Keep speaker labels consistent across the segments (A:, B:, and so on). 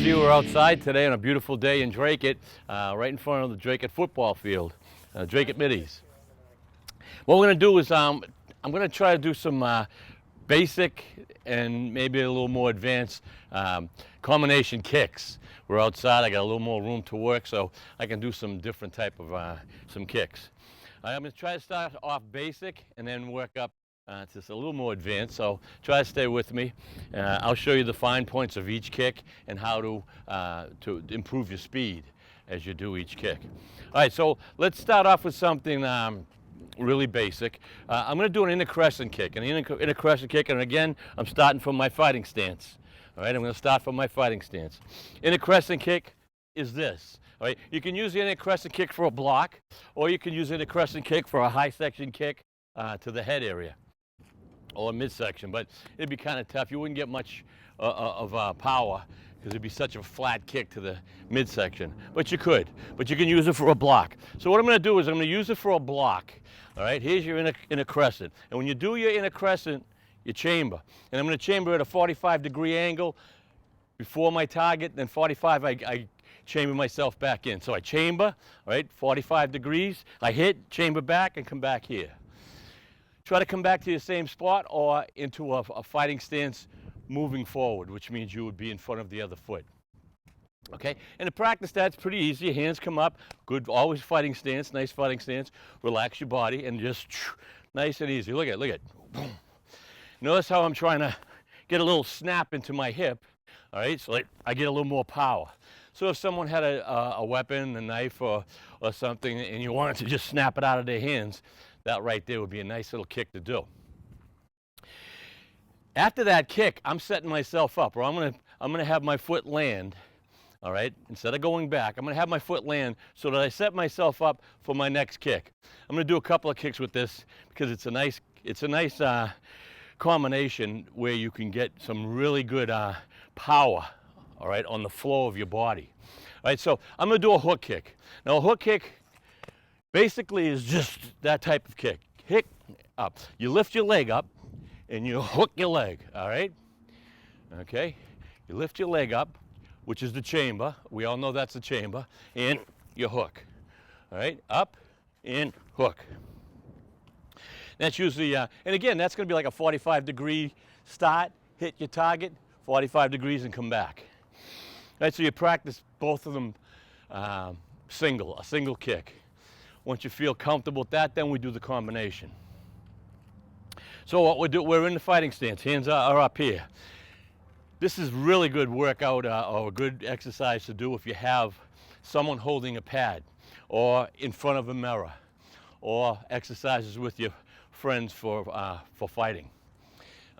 A: see we're outside today on a beautiful day in Dracut, right in front of the Dracut football field, Dracut Middies. What we're going to do is I'm going to try to do some basic and maybe a little more advanced combination kicks. We're outside, I got a little more room to work, so I can do some different type of some kicks. I'm going to try to start off basic and then work up to just a little more advanced, so try to stay with me. I'll show you the fine points of each kick and how to improve your speed as you do each kick. All right, so let's start off with something really basic. I'm going to do an inner crescent kick, inner crescent kick, and again, I'm starting from my fighting stance. All right, I'm going to start from my fighting stance. Inner crescent kick is this. All right, you can use the inner crescent kick for a block, or you can use the inner crescent kick for a high section kick to the head area or midsection, but it'd be kind of tough. You wouldn't get much of power because it'd be such a flat kick to the midsection. But you could. But you can use it for a block. So what I'm going to do is I'm going to use it for a block. All right, here's your inner crescent. And when you do your inner crescent, you chamber. And I'm going to chamber at a 45-degree angle before my target, then 45 I chamber myself back in. So I chamber, all right, 45 degrees, I hit, chamber back, and come back here. Try to come back to your same spot or into a fighting stance moving forward, which means you would be in front of the other foot. Okay, and to practice that's pretty easy. Your hands come up, good, always fighting stance, nice fighting stance. Relax your body and just nice and easy. Look at. Notice how I'm trying to get a little snap into my hip. All right, so I get a little more power. So if someone had a weapon, a knife or something, and you wanted to just snap it out of their hands, that right there would be a nice little kick to do. After that kick, I'm setting myself up, or I'm gonna have my foot land. All right, instead of going back, I'm gonna have my foot land so that I set myself up for my next kick. I'm gonna do a couple of kicks with this because it's a nice combination where you can get some really good power. All right, on the flow of your body. All right, so I'm gonna do a hook kick. Now a hook kick basically is just that type of kick. Kick up. You lift your leg up and you hook your leg, all right? Okay, you lift your leg up, which is the chamber. We all know that's the chamber, and you hook. All right, up and hook. That's usually, and again, that's gonna be like a 45-degree start, hit your target, 45 degrees and come back. All right, so you practice both of them a single kick. Once you feel comfortable with that, then we do the combination. So what we do, we're in the fighting stance. Hands are up here. This is really good workout or a good exercise to do if you have someone holding a pad or in front of a mirror or exercises with your friends for fighting.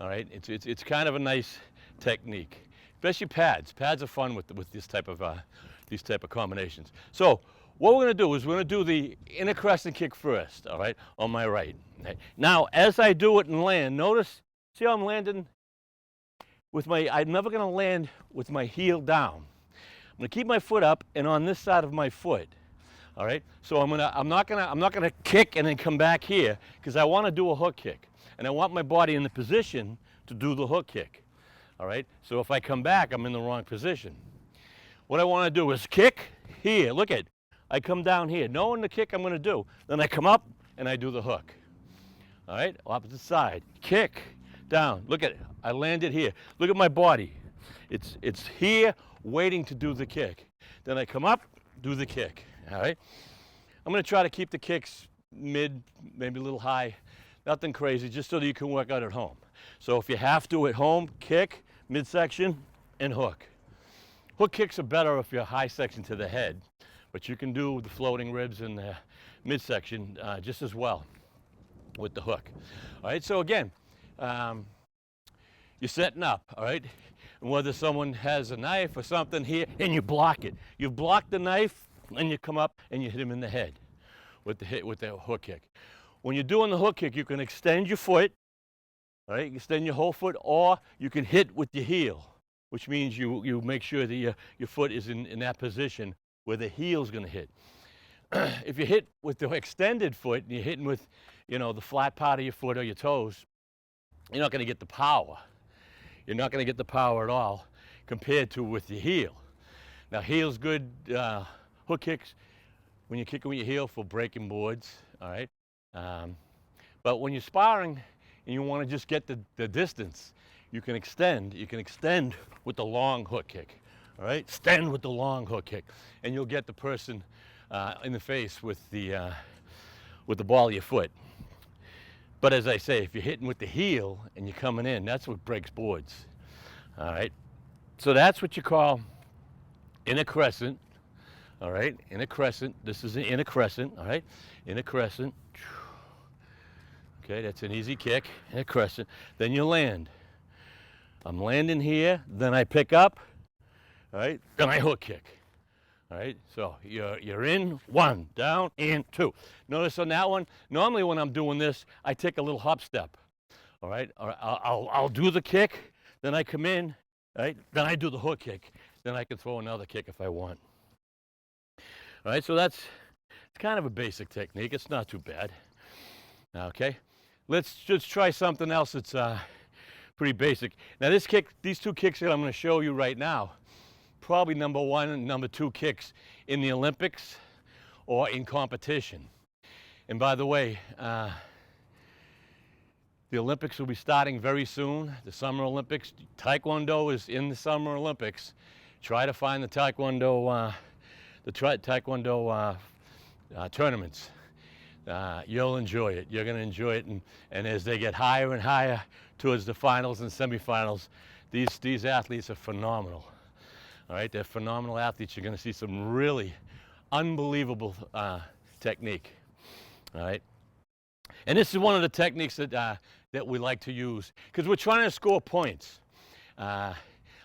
A: All right, it's kind of a nice technique, especially pads. Pads are fun with these type of combinations. So what we're going to do is we're going to do the inner crescent kick first, all right, on my right. Okay. Now, as I do it and land, notice, see how I'm landing with I'm never going to land with my heel down. I'm going to keep my foot up and on this side of my foot, all right? So I'm not going to kick and then come back here because I want to do a hook kick. And I want my body in the position to do the hook kick, all right? So if I come back, I'm in the wrong position. What I want to do is kick here, look at. I come down here, knowing the kick I'm going to do. Then I come up and I do the hook. All right, opposite side. Kick, down. Look at it. I landed here. Look at my body. It's here waiting to do the kick. Then I come up, do the kick. All right. I'm going to try to keep the kicks mid, maybe a little high. Nothing crazy, just so that you can work out at home. So if you have to at home, kick, midsection, and hook. Hook kicks are better if you're high section to the head. But you can do the floating ribs and the midsection just as well with the hook. All right, so again, you're setting up, all right? And whether someone has a knife or something here, and you block it. You block the knife, and you come up and you hit him in the head with the hook kick. When you're doing the hook kick, you can extend your foot, all right? You can extend your whole foot, or you can hit with your heel, which means you make sure that your foot is in that position where the heel's going to hit. If you hit with the extended foot and you're hitting with, the flat part of your foot or your toes, you're not going to get the power. You're not going to get the power at all compared to with your heel. Now heel's good, hook kicks, when you're kicking with your heel for breaking boards, all right? But when you're sparring and you want to just get the distance, you can extend with the long hook kick, all right? Extend with the long hook kick, and you'll get the person in the face with the ball of your foot. But as I say, if you're hitting with the heel and you're coming in, that's what breaks boards, all right? So that's what you call in a crescent, all right? In a crescent, this is in a crescent, all right? In a crescent, okay, that's an easy kick, in a crescent. Then you land. I'm landing here, then I pick up, all right? Then I hook kick, all right? So you're in, 1, down, and 2. Notice on that one, normally when I'm doing this, I take a little hop step, all right? Or I'll do the kick, then I come in, right? Then I do the hook kick, then I can throw another kick if I want. All right, so it's kind of a basic technique. It's not too bad. Okay, let's just try something else that's pretty basic. Now these two kicks that I'm going to show you right now, probably number 1 and number 2 kicks in the Olympics or in competition. And by the way, the Olympics will be starting very soon, the Summer Olympics. Tae Kwon Do is in the Summer Olympics. Try to find the Tae Kwon Do tournaments. You'll enjoy it. You're going to enjoy it, and as they get higher and higher towards the finals and semifinals, these athletes are phenomenal. All right, they're phenomenal athletes. You're going to see some really unbelievable technique. All right, and this is one of the techniques that we like to use because we're trying to score points. A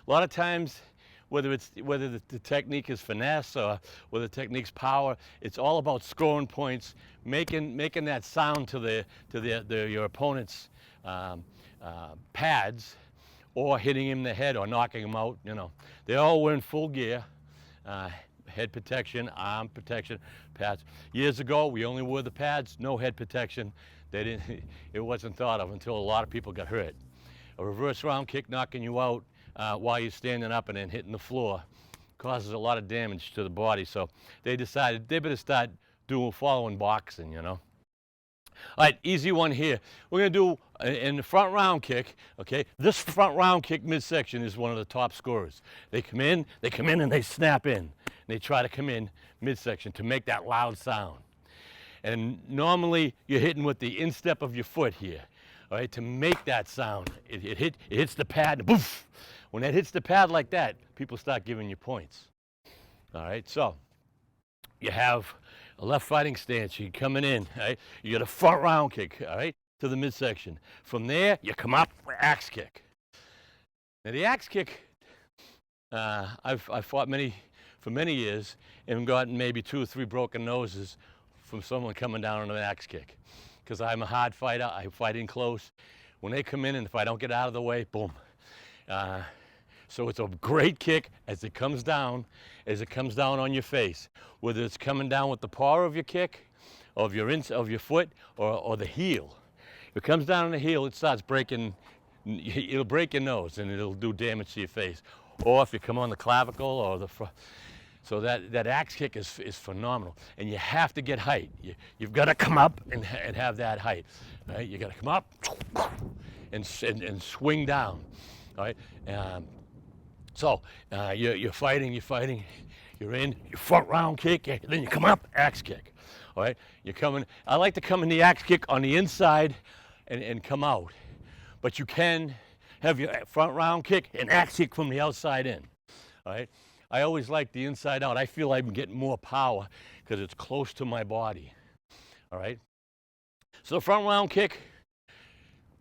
A: lot of times, whether the technique is finesse or whether the technique's power, it's all about scoring points, making that sound to your opponent's pads, or hitting him in the head or knocking him out. You know, they all wear in full gear, head protection, arm protection, pads. Years ago, we only wore the pads, no head protection. It wasn't thought of until a lot of people got hurt. A reverse round kick knocking you out while you're standing up and then hitting the floor causes a lot of damage to the body. So they decided they better start following boxing, you know. All right, easy one here. We're going to do in the front round kick, okay? This front round kick midsection is one of the top scorers. They come in and they snap in. And they try to come in midsection to make that loud sound. And normally you're hitting with the instep of your foot here, all right, to make that sound. It hits the pad, and poof. When it hits the pad like that, people start giving you points. All right, so you have a left fighting stance. You're coming in, right? You got a front round kick, all right, to the midsection. From there, you come up, axe kick. Now the axe kick, I've fought for many years and gotten maybe 2 or 3 broken noses from someone coming down on an axe kick. Because I'm a hard fighter, I fight in close. When they come in, and if I don't get out of the way, boom. So it's a great kick as it comes down on your face. Whether it's coming down with the paw of your kick, of your foot, or the heel. If it comes down on the heel, it starts breaking. It'll break your nose and it'll do damage to your face. Or if you come on the clavicle or the front. So that axe kick is phenomenal, and you have to get height. You've got to come up and have that height. Right? You got to come up and swing down. All right. So you're fighting. You're in your front round kick, then you come up, axe kick. All right. You're coming. I like to come in the axe kick on the inside and come out, but you can have your front round kick and axe kick from the outside in. All right. I always like the inside out. I feel I'm getting more power because it's close to my body. All right. So the front round kick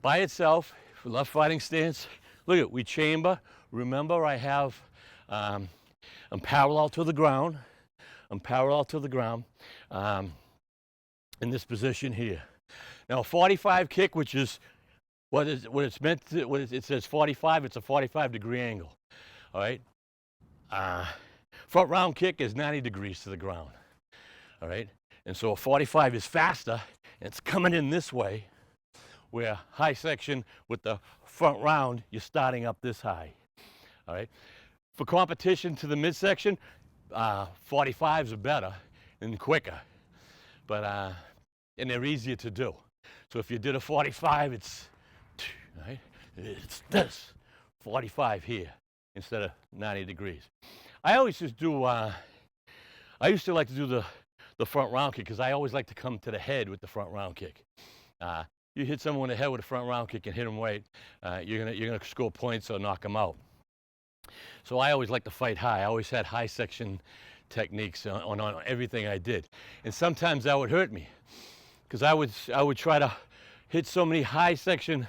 A: by itself, left fighting stance. Look at, we chamber. Remember, I have, I'm parallel to the ground. In this position here. Now, a 45 kick, which is what it's meant to. It says 45. It's a 45-degree angle. All right. Front round kick is 90 degrees to the ground, all right? And so a 45 is faster, and it's coming in this way, where high section with the front round, you're starting up this high, all right? For competition to the midsection, 45s are better and quicker, but and they're easier to do. So if you did a 45, it's right, it's this 45 here instead of 90 degrees. I always just do. I used to like to do the front round kick because I always like to come to the head with the front round kick. You hit someone in the head with a front round kick and hit them right, you're gonna score points or knock them out. So I always like to fight high. I always had high section techniques on everything I did, and sometimes that would hurt me because I would try to hit so many high section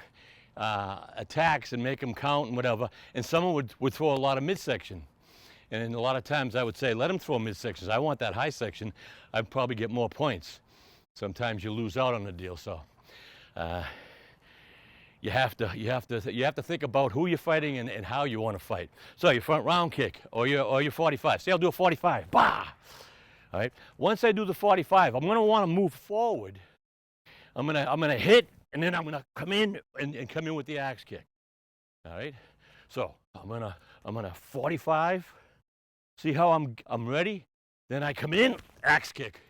A: attacks and make them count and whatever, and someone would throw a lot of midsection. And a lot of times I would say, let them throw midsections. I want that high section. I'd probably get more points. Sometimes you lose out on the deal. So you have to think about who you're fighting and how you want to fight. So your front round kick or your 45. Say I'll do a 45. Bah! All right. Once I do the 45, I'm going to want to move forward. I'm gonna hit, and then I'm gonna come in and come in with the axe kick. All right. So I'm gonna 45. See how I'm ready? Then I come in, axe kick,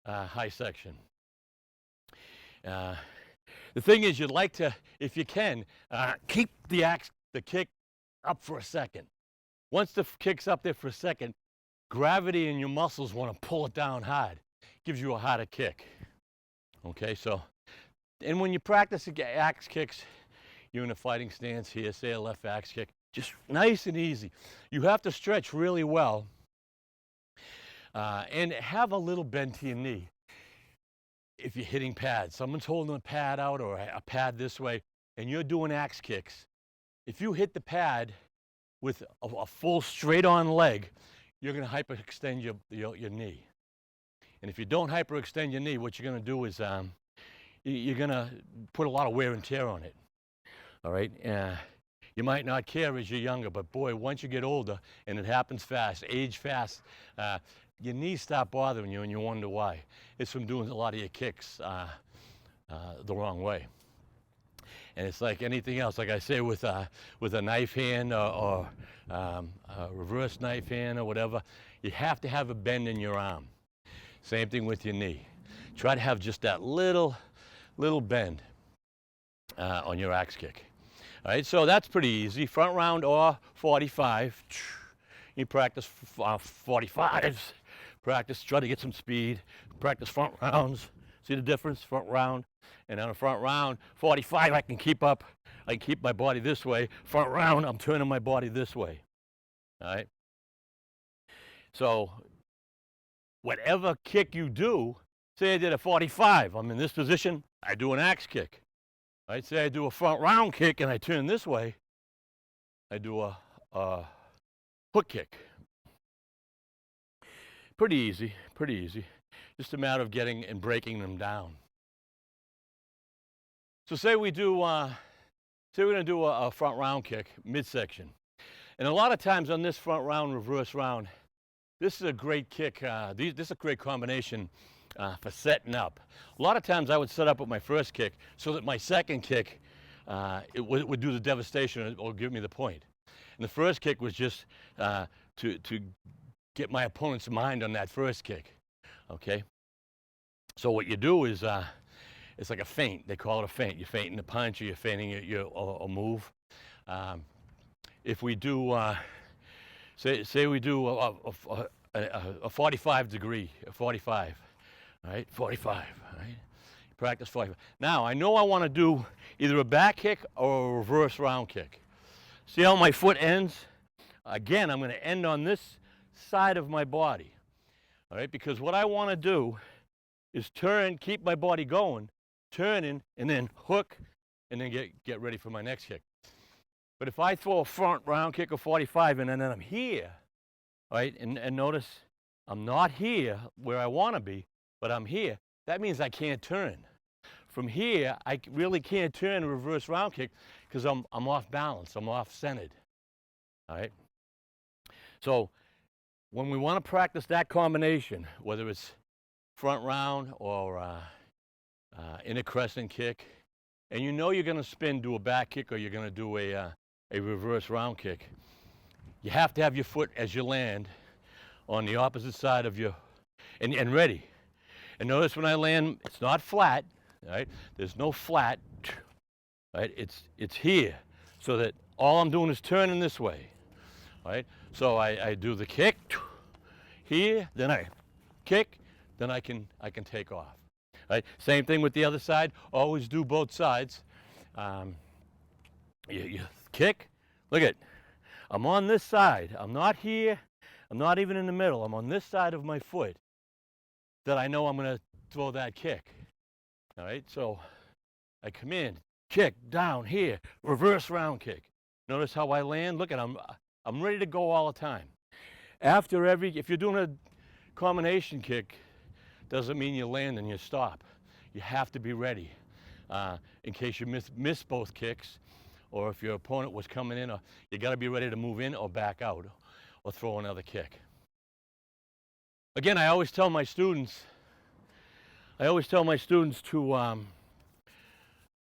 A: high section. The thing is, you'd like to, if you can, keep the kick up for a second. Once the kick's up there for a second, gravity in your muscles want to pull it down hard. Gives you a harder kick. Okay, so, and when you practice axe kicks, you're in a fighting stance here, say a left axe kick, just nice and easy. You have to stretch really well and have a little bend to your knee. If you're hitting pads, someone's holding a pad out or a pad this way, and you're doing axe kicks, if you hit the pad with a full straight-on leg, you're going to hyperextend your knee. And if you don't hyperextend your knee, what you're going to do is you're going to put a lot of wear and tear on it. All right? You might not care as you're younger, but boy, once you get older, and it happens fast, age fast, your knees stop bothering you and you wonder why. It's from doing a lot of your kicks the wrong way. And it's like anything else, like I say with a knife hand or a reverse knife hand or whatever, you have to have a bend in your arm. Same thing with your knee. Try to have just that little bend on your axe kick. All right, so that's pretty easy. Front round or 45. You practice 45s. Practice, try to get some speed. Practice front rounds. See the difference? Front round. And on a front round, 45, I can keep up. I can keep my body this way. Front round, I'm turning my body this way. All right? So whatever kick you do, say I did a 45. I'm in this position. I do an axe kick. Right? Say I do a front round kick and I turn this way. I do a hook kick. Pretty easy, pretty easy. Just a matter of getting and breaking them down. So say we do, say we're going to do a front round kick, midsection. And a lot of times on this front round, reverse round, this is a great kick. This is a great combination for setting up. A lot of times I would set up with my first kick so that my second kick it would do the devastation or give me the point. And the first kick was just to get my opponent's mind on that first kick. Okay? So what you do is it's like a feint. They call it a feint. You're feinting the punch or you're feinting a move. If we do, say we do a 45 degree, a 45. All right, 45, all right? Practice 45. Now, I know I want to do either a back kick or a reverse round kick. See how my foot ends? Again, I'm going to end on this side of my body, all right? Because what I want to do is turn, keep my body going, turning, and then hook, and then get ready for my next kick. But if I throw a front round kick of 45 and then I'm here, all right, and notice I'm not here where I want to be, but I'm here, that means I can't turn. From here, I really can't turn a reverse round kick because I'm off balance, I'm off centered, all right? So when we want to practice that combination, whether it's front round or inner crescent kick, and you know you're going to spin, do a back kick, or you're going to do a reverse round kick, you have to have your foot as you land on the opposite side of your, and ready. And notice when I land, it's not flat, right? There's no flat, right? It's here, so that all I'm doing is turning this way, right? So I do the kick here, then I kick, then I can take off, right? Same thing with the other side. Always do both sides. You kick. Look at, I'm on this side. I'm not here. I'm not even in the middle. I'm on this side of my foot that I know I'm going to throw that kick. All right, so I come in, kick, down, here, reverse round kick. Notice how I land? Look at, I'm ready to go all the time. After if you're doing a combination kick, doesn't mean you land and you stop. You have to be ready in case you miss both kicks, or if your opponent was coming in, or you got to be ready to move in or back out or throw another kick. Again, I always tell my students to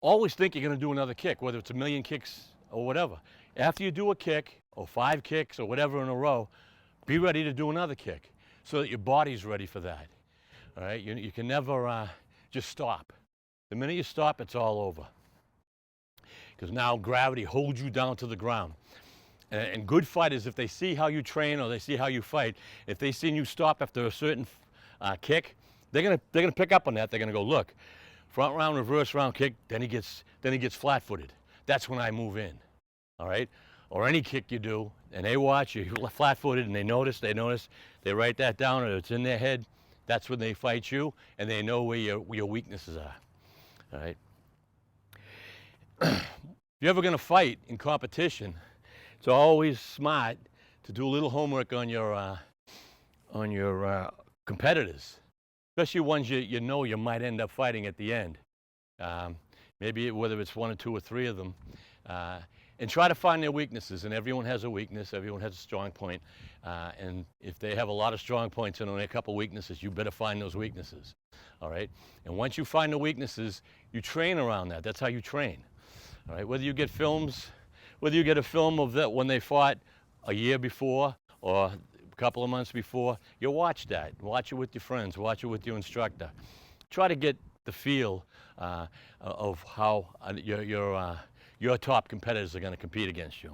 A: always think you're going to do another kick, whether it's a million kicks or whatever. After you do a kick or 5 kicks or whatever in a row, be ready to do another kick so that your body's ready for that. All right, you can never just stop. The minute you stop, it's all over. Because now gravity holds you down to the ground. And good fighters, if they see how you train or they see how you fight, if they see you stop after a certain kick, they're gonna pick up on that. They're gonna go, look, front round, reverse round kick, then he gets flat-footed. That's when I move in. All right? Or any kick you do, and they watch you flat-footed, and they notice, they write that down, or it's in their head. That's when they fight you, and they know where your weaknesses are. All right? If you're ever going to fight in competition, it's always smart to do a little homework on your competitors, especially ones you know you might end up fighting at the end. Maybe whether it's 1 or 2 or 3 of them. And try to find their weaknesses, and everyone has a weakness, everyone has a strong point, and if they have a lot of strong points and only a couple weaknesses, you better find those weaknesses, all right? And once you find the weaknesses, you train around that. That's how you train, all right? Whether you get a film of that when they fought a year before or a couple of months before, you watch that. Watch it with your friends, watch it with your instructor. Try to get the feel of how your top competitors are going to compete against you.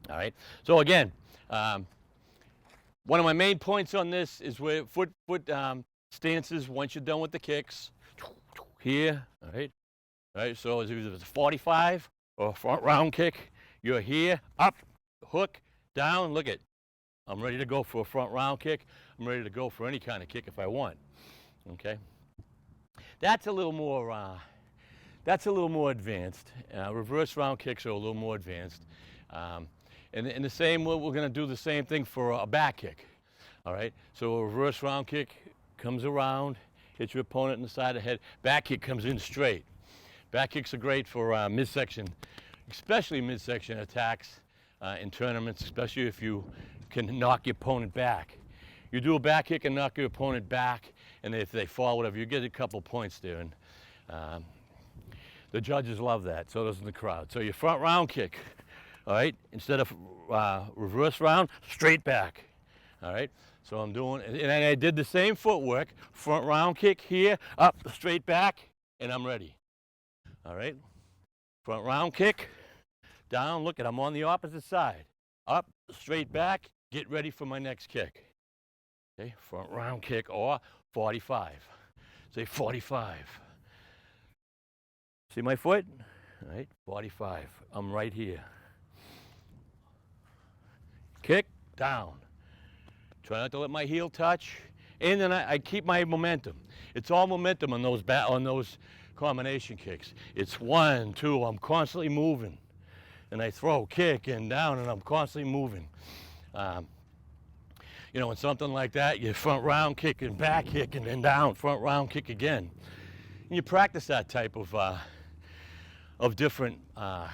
A: All right. So again, one of my main points on this is where foot stances. Once you're done with the kicks, here. All right. All right. So if it's a 45 or a front round kick, you're here, up, hook, down. Look at. I'm ready to go for a front round kick. I'm ready to go for any kind of kick if I want. Okay. That's a little more advanced. Reverse round kicks are a little more advanced. And the same, we're going to do the same thing for a back kick. All right? So a reverse round kick comes around, hits your opponent in the side of the head. Back kick comes in straight. Back kicks are great for midsection, especially midsection attacks in tournaments, especially if you can knock your opponent back. You do a back kick and knock your opponent back, and if they fall, whatever, you get a couple points there. And the judges love that, so does the crowd. So your front round kick, all right, instead of reverse round, straight back, all right? So I'm doing, and I did the same footwork, front round kick here, up, straight back, and I'm ready, all right? Front round kick, down, look at, I'm on the opposite side, up, straight back, get ready for my next kick. Okay, front round kick or 45. Say 45. See my foot? All right, 45. I'm right here. Kick, down. Try not to let my heel touch. And then I keep my momentum. It's all momentum on those combination kicks. It's 1, 2, I'm constantly moving. And I throw, kick, and down, and I'm constantly moving. You know, in something like that, you front round kick and back kick and then down, front round kick again. And you practice that type of different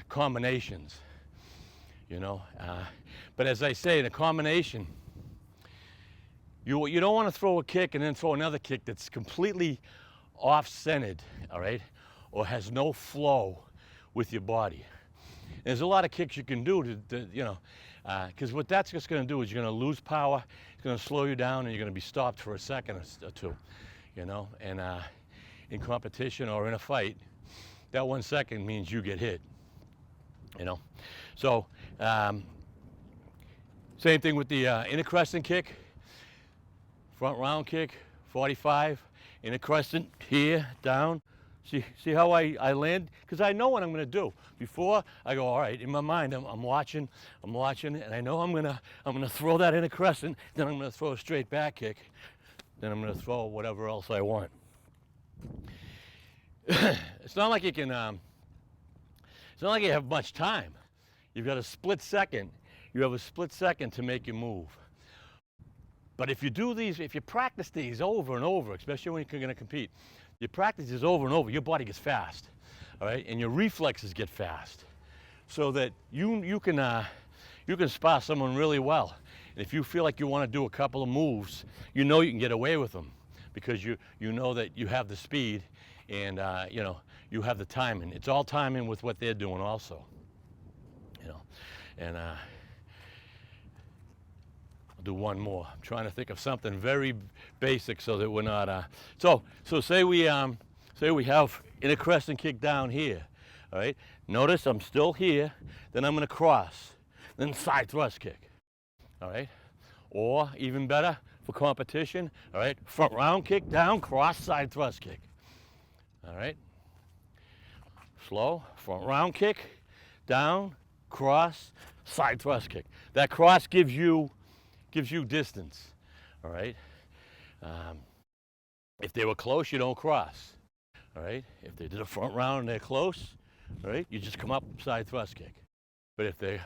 A: combinations, you know. But as I say, in a combination, you don't want to throw a kick and then throw another kick that's completely off-centered, all right, or has no flow with your body. There's a lot of kicks you can do to you know, Because what that's just going to do is you're going to lose power, it's going to slow you down, and you're going to be stopped for a second or two, you know. And in competition or in a fight, that 1 second means you get hit, you know. So same thing with the inner crescent kick, front round kick, 45, inner crescent here, down. See how I land? Because I know what I'm going to do. Before I go, all right, in my mind, I'm watching, and I know I'm gonna throw that inner crescent, then I'm going to throw a straight back kick, then I'm going to throw whatever else I want. It's not like you can. It's not like you have much time. You've got a split second. You have a split second to make your move. But if you do these, if you practice these over and over, especially when you're going to compete, you practice these over and over, your body gets fast, all right, and your reflexes get fast, so that you can spar someone really well. And if you feel like you want to do a couple of moves, you know you can get away with them, because you know that you have the speed, and you know you have the timing. It's all timing with what they're doing also, you know. And I'll do one more. I'm trying to think of something very basic so that we're not. So say we have inner crescent kick down here. All right. Notice I'm still here. Then I'm going to cross. Then side thrust kick. All right. Or even better for competition. All right. Front round kick down, cross, side thrust kick. All right. Slow. Front round kick down, cross, side thrust kick. That cross gives you distance, all right? If they were close, you don't cross, all right? If they did a front round and they're close, all right, you just come up side thrust kick. But if they're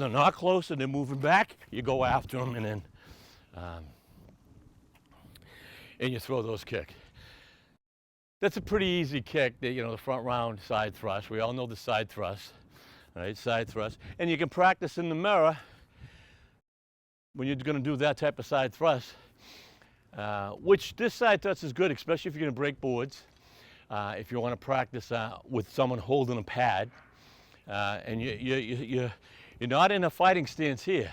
A: not close and they're moving back, you go after them, and then and you throw those kick. That's a pretty easy kick, the front round side thrust. We all know the side thrust, all right, side thrust. And you can practice in the mirror when you're going to do that type of side thrust, which this side thrust is good, especially if you're going to break boards, if you want to practice with someone holding a pad, and you're not in a fighting stance here.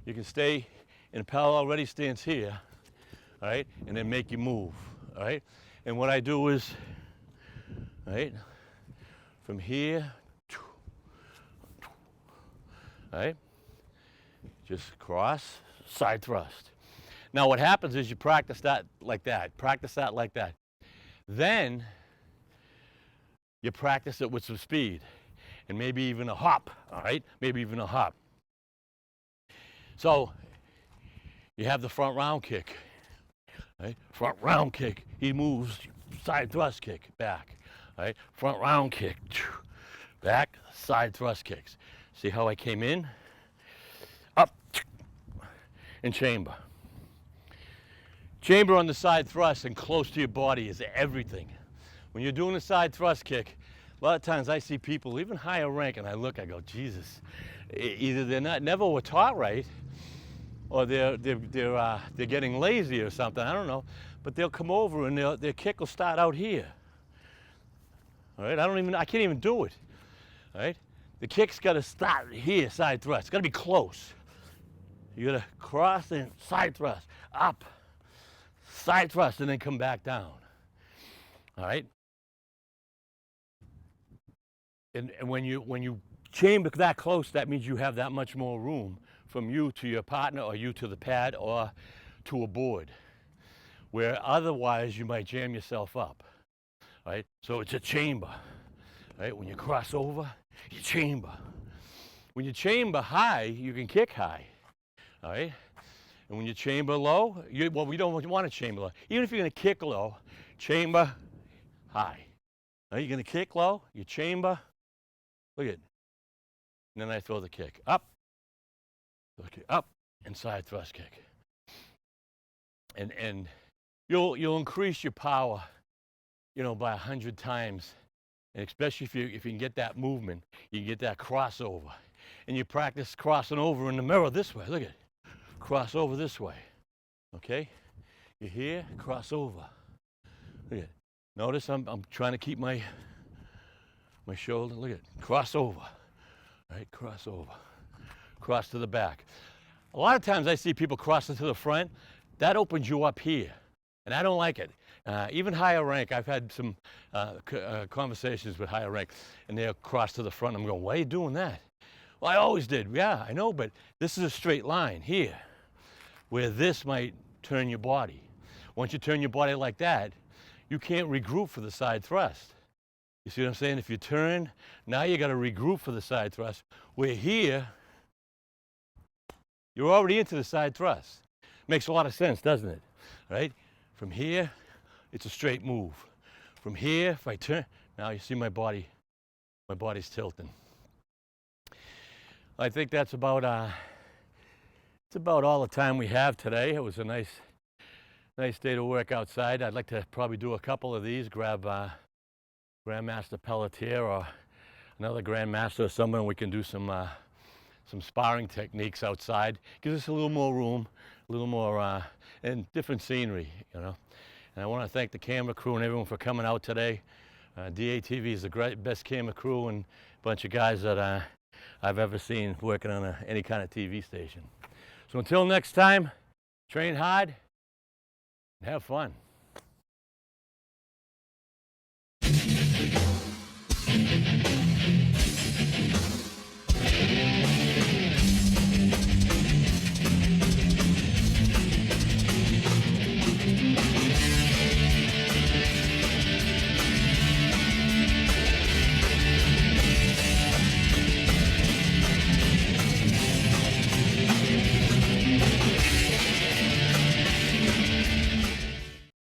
A: You can stay in a parallel ready stance here, all right, and then make you move, all right. And what I do is, all right, from here, all right, just cross, side thrust. Now what happens is you practice that like that, Then you practice it with some speed, and maybe even a hop, all right, maybe even a hop. So you have the front round kick, right? Front round kick, he moves, side thrust kick, back, right? Front round kick, back, side thrust kicks. See how I came in? Up, and chamber. Chamber on the side thrust and close to your body is everything. When you're doing a side thrust kick, a lot of times I see people even higher rank, and I go, Jesus, either they're never were taught right, or they're getting lazy or something. I don't know, but they'll come over and their kick will start out here. All right, I can't even do it. All right, the kick's got to start here, side thrust. It's got to be close. You got to cross and side thrust, up, side thrust, and then come back down. All right. And when you chamber that close, that means you have that much more room from you to your partner, or you to the pad, or to a board, where otherwise you might jam yourself up. All right. So it's a chamber. All right. When you cross over, you chamber. When you chamber high, you can kick high. All right. And when you chamber low, we don't want to chamber low. Even if you're going to kick low, chamber high. Now you're going to kick low, you chamber. Look at it. And then I throw the kick up, up, and side thrust kick. And you'll increase your power, by 100 times. And especially if you can get that movement, you can get that crossover. And you practice crossing over in the mirror this way. Look at it. Cross over this way. Okay? You're here, cross over. Look at it. Notice I'm trying to keep my shoulder. Look at it. Cross over. Right? Cross over. cross to the back. A lot of times I see people crossing to the front. That opens you up here, and I don't like it. Even higher rank, I've had some conversations with higher rank, and they'll cross to the front. I'm going, why are you doing that? Well, I always did. Yeah, I know, but this is a straight line here, where this might turn your body. Once you turn your body like that, you can't regroup for the side thrust. You see what I'm saying? If you turn, now you got to regroup for the side thrust. Where here, you're already into the side thrust. Makes a lot of sense, doesn't it? Right? From here, it's a straight move. From here, if I turn, now you see my body's tilting. I think that's about it's about all the time we have today. It was a nice day to work outside. I'd like to probably do a couple of these, grab Grandmaster Pelletier or another Grandmaster or someone, and we can do some sparring techniques outside. Gives us a little more room, a little more, and different scenery, you know. And I want to thank the camera crew and everyone for coming out today. DATV is the best camera crew and bunch of guys that I've ever seen working on any kind of TV station. So until next time, train hard and have fun.